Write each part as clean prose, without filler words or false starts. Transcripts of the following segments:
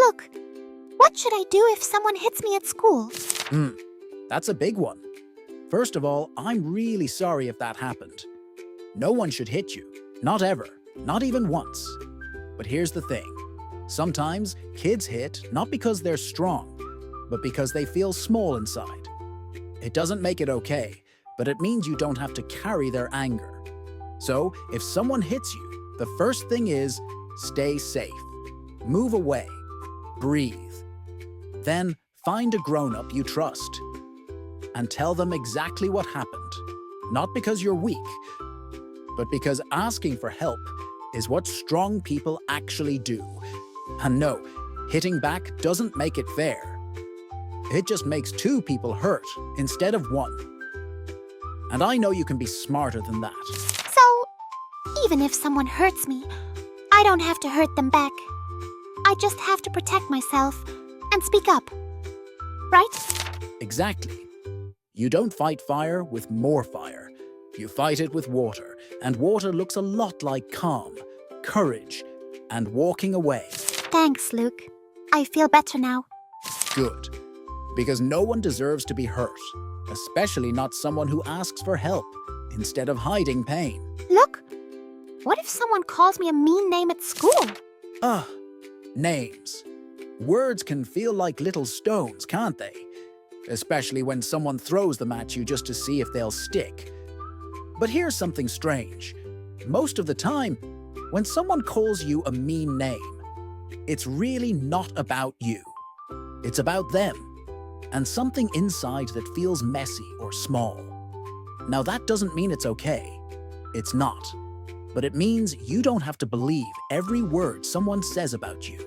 Look, what should I do if someone hits me at school? That's a big one. First of all, I'm really sorry if that happened. No one should hit you. Not ever. Not even once. But here's the thing. Sometimes kids hit not because they're strong, but because they feel small inside. It doesn't make it okay, but it means you don't have to carry their anger. So, if someone hits you, the first thing is stay safe. Move away. Breathe. Then find a grown-up you trust and tell them exactly what happened. Not because you're weak, but because asking for help is what strong people actually do. And no, hitting back doesn't make it fair. It just makes two people hurt instead of one. And I know you can be smarter than that. So, even if someone hurts me, I don't have to hurt them back. I just have to protect myself and speak up. Right? Exactly. You don't fight fire with more fire. You fight it with water, and water looks a lot like calm, courage, and walking away. Thanks, Luke. I feel better now. Good. Because no one deserves to be hurt, especially not someone who asks for help instead of hiding pain. Look, what if someone calls me a mean name at school? Names. Words can feel like little stones, can't they? Especially when someone throws them at you just to see if they'll stick. But here's something strange. Most of the time, when someone calls you a mean name, it's really not about you. It's about them, and something inside that feels messy or small. Now that doesn't mean it's okay. It's not. But it means you don't have to believe every word someone says about you.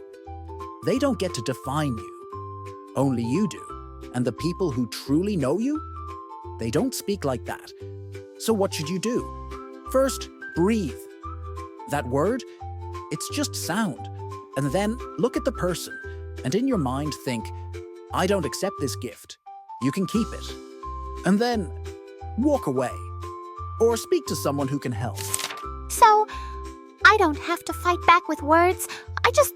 They don't get to define you. Only you do. And the people who truly know you, they don't speak like that. So what should you do? First, breathe. That word, it's just sound. And then look at the person, and in your mind think, I don't accept this gift. You can keep it. And then walk away. Or speak to someone who can help. So, I don't have to fight back with words. I just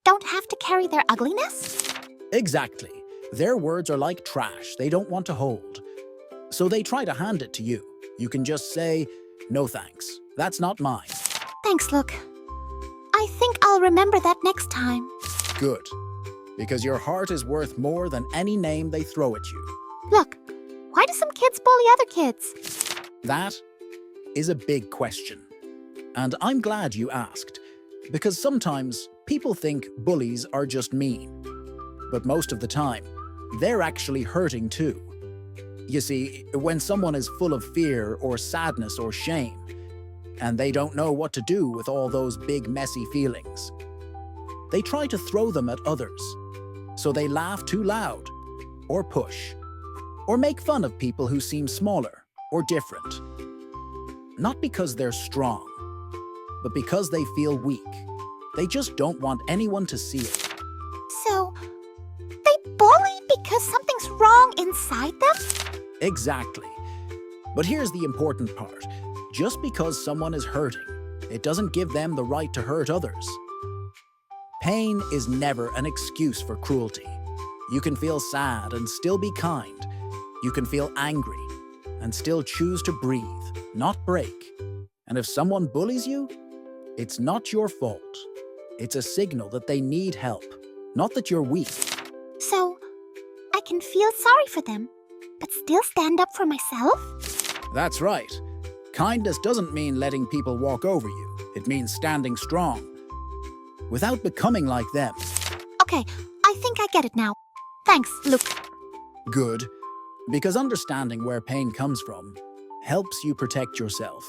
don't have to carry their ugliness? Exactly. Their words are like trash they don't want to hold. So they try to hand it to you. You can just say, no thanks. That's not mine. Thanks, Luke. I think I'll remember that next time. Good. Because your heart is worth more than any name they throw at you. Look, why do some kids bully other kids? That is a big question. And I'm glad you asked. Because sometimes people think bullies are just mean. But most of the time, they're actually hurting too. You see, when someone is full of fear or sadness or shame, and they don't know what to do with all those big messy feelings, they try to throw them at others. So they laugh too loud, or push, or make fun of people who seem smaller or different. Not because they're strong, but because they feel weak. They just don't want anyone to see it. So, they bully because something's wrong inside them? Exactly. But here's the important part. Just because someone is hurting, it doesn't give them the right to hurt others. Pain is never an excuse for cruelty. You can feel sad and still be kind. You can feel angry and still choose to breathe, not break. And if someone bullies you, it's not your fault. It's a signal that they need help, not that you're weak. So, I can feel sorry for them, but still stand up for myself? That's right. Kindness doesn't mean letting people walk over you. It means standing strong, without becoming like them. Okay, I think I get it now. Thanks, Luke. Good, because understanding where pain comes from helps you protect yourself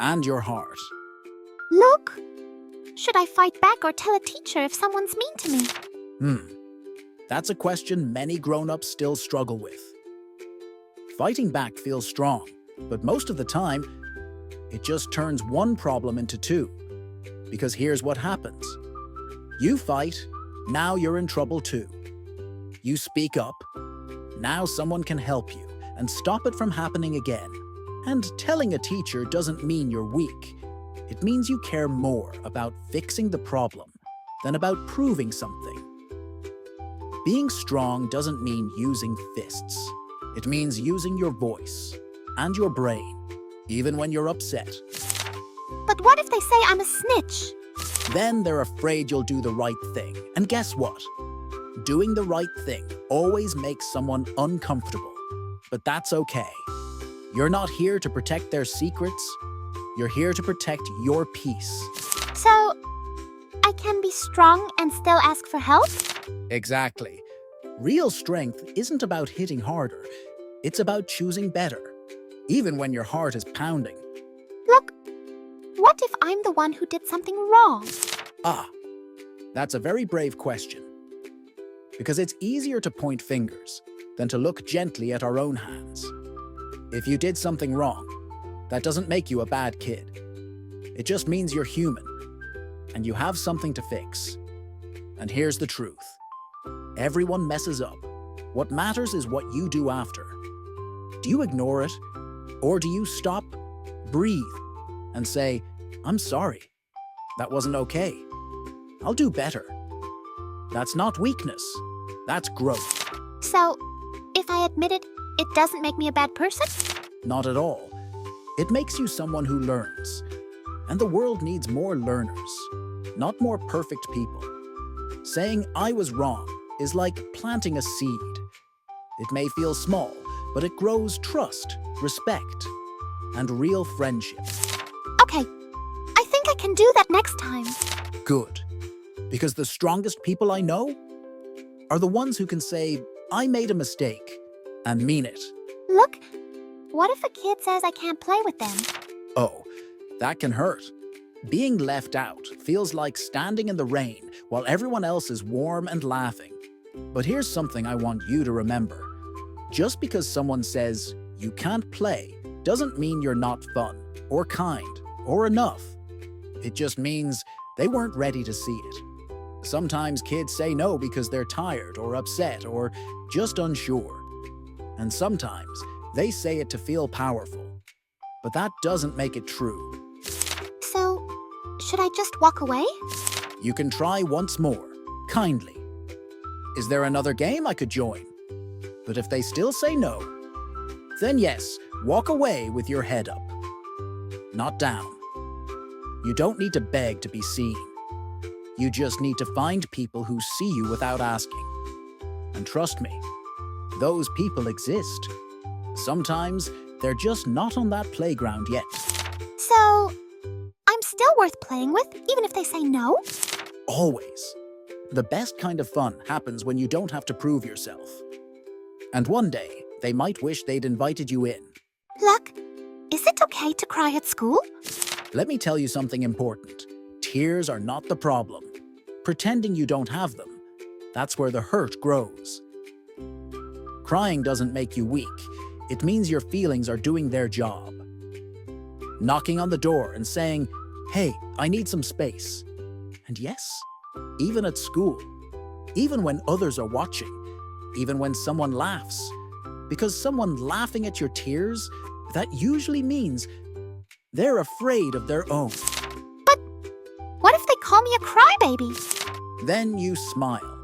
and your heart. Luke, should I fight back or tell a teacher if someone's mean to me? That's a question many grown-ups still struggle with. Fighting back feels strong, but most of the time, it just turns one problem into two. Because here's what happens. You fight, now you're in trouble too. You speak up, now someone can help you and stop it from happening again. And telling a teacher doesn't mean you're weak. It means you care more about fixing the problem than about proving something. Being strong doesn't mean using fists. It means using your voice and your brain, even when you're upset. But what if they say I'm a snitch? Then they're afraid you'll do the right thing. And guess what? Doing the right thing always makes someone uncomfortable. But that's okay. You're not here to protect their secrets. You're here to protect your peace. So, I can be strong and still ask for help? Exactly. Real strength isn't about hitting harder. It's about choosing better, even when your heart is pounding. Look, what if I'm the one who did something wrong? That's a very brave question. Because it's easier to point fingers than to look gently at our own hands. If you did something wrong, that doesn't make you a bad kid. It just means you're human, and you have something to fix. And here's the truth. Everyone messes up. What matters is what you do after. Do you ignore it? Or do you stop, breathe, and say, I'm sorry. That wasn't okay. I'll do better. That's not weakness. That's growth. So, if I admit it, it doesn't make me a bad person? Not at all. It makes you someone who learns. And the world needs more learners, not more perfect people. Saying I was wrong is like planting a seed. It may feel small, but it grows trust, respect, and real friendship. Okay, I think I can do that next time. Good. Because the strongest people I know are the ones who can say, I made a mistake, and mean it. Look, what if a kid says I can't play with them? Oh, that can hurt. Being left out feels like standing in the rain while everyone else is warm and laughing. But here's something I want you to remember. Just because someone says you can't play doesn't mean you're not fun, or kind, or enough. It just means they weren't ready to see it. Sometimes kids say no because they're tired or upset or just unsure. And sometimes they say it to feel powerful. But that doesn't make it true. So, should I just walk away? You can try once more, kindly. Is there another game I could join? But if they still say no, then yes, walk away with your head up, not down. You don't need to beg to be seen. You just need to find people who see you without asking. And trust me, those people exist. Sometimes they're just not on that playground yet. So, I'm still worth playing with, even if they say no? Always. The best kind of fun happens when you don't have to prove yourself. And one day, they might wish they'd invited you in. Luck, is it okay to cry at school? Let me tell you something important. Tears are not the problem. Pretending you don't have them, that's where the hurt grows. Crying doesn't make you weak. It means your feelings are doing their job. Knocking on the door and saying, hey, I need some space. And yes, even at school, even when others are watching, even when someone laughs. Because someone laughing at your tears, that usually means they're afraid of their own. But what if they call me a crybaby? Then you smile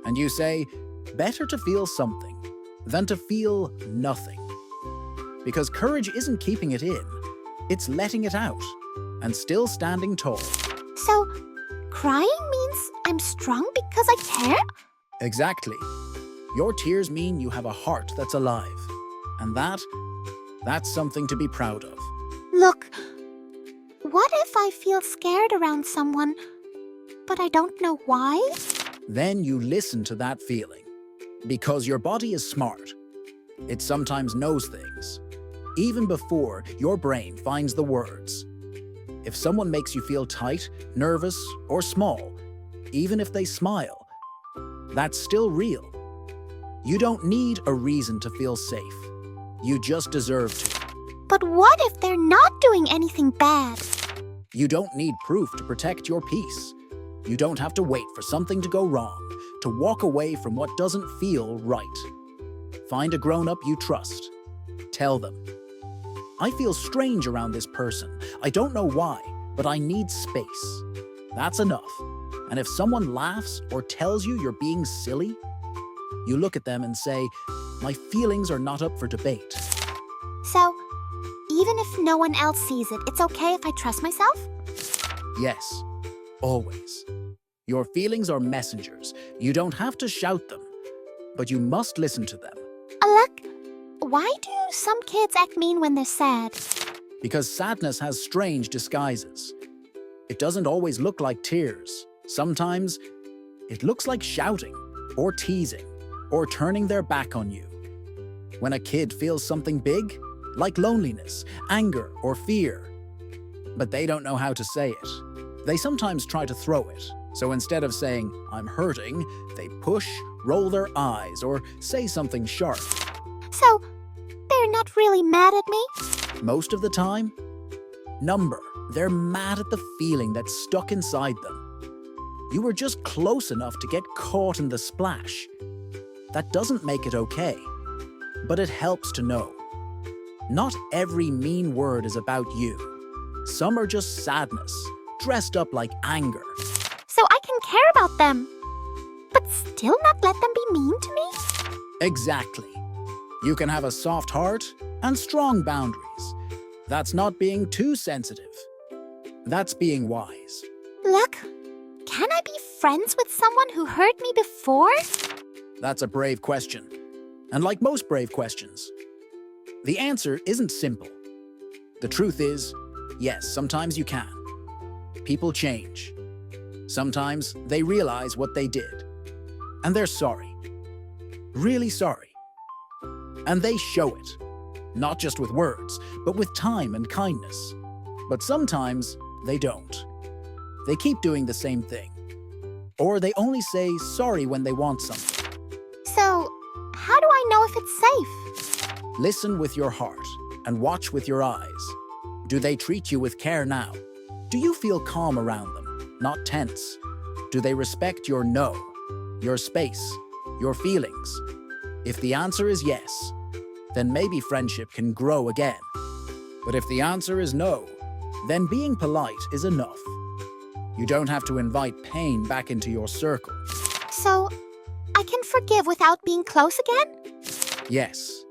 and you say, better to feel something than to feel nothing. Because courage isn't keeping it in, it's letting it out and still standing tall. So, crying means I'm strong because I care? Exactly. Your tears mean you have a heart that's alive. And that's something to be proud of. Look, what if I feel scared around someone, but I don't know why? Then you listen to that feeling. Because your body is smart. It sometimes knows things, even before your brain finds the words. If someone makes you feel tight, nervous, or small, even if they smile, that's still real. You don't need a reason to feel safe. You just deserve to. But what if they're not doing anything bad? You don't need proof to protect your peace. You don't have to wait for something to go wrong, to walk away from what doesn't feel right. Find a grown-up you trust. Tell them, I feel strange around this person. I don't know why, but I need space. That's enough. And if someone laughs or tells you you're being silly, you look at them and say, "My feelings are not up for debate." So, even if no one else sees it, it's okay if I trust myself? Yes, always. Your feelings are messengers. You don't have to shout them, but you must listen to them. AskLuk, why do some kids act mean when they're sad? Because sadness has strange disguises. It doesn't always look like tears. Sometimes it looks like shouting, or teasing, or turning their back on you. When a kid feels something big, like loneliness, anger, or fear, but they don't know how to say it, they sometimes try to throw it. So instead of saying, "I'm hurting," they push, roll their eyes, or say something sharp. So, they're not really mad at me? Most of the time, they're mad at the feeling that's stuck inside them. You were just close enough to get caught in the splash. That doesn't make it okay, but it helps to know. Not every mean word is about you. Some are just sadness, dressed up like anger. So I can care about them, but still not let them be mean to me? Exactly. You can have a soft heart and strong boundaries. That's not being too sensitive. That's being wise. Look, can I be friends with someone who hurt me before? That's a brave question. And like most brave questions, the answer isn't simple. The truth is, yes, sometimes you can. People change. Sometimes they realize what they did. And they're sorry. Really sorry. And they show it. Not just with words, but with time and kindness. But sometimes they don't. They keep doing the same thing. Or they only say sorry when they want something. So, how do I know if it's safe? Listen with your heart and watch with your eyes. Do they treat you with care now? Do you feel calm around them, not tense? Do they respect your no, your space, your feelings? If the answer is yes, then maybe friendship can grow again. But if the answer is no, then being polite is enough. You don't have to invite pain back into your circle. So, I can forgive without being close again? Yes,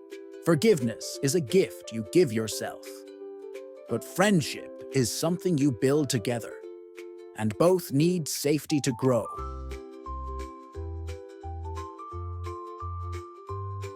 forgiveness is a gift you give yourself. But friendship is something you build together. And both need safety to grow.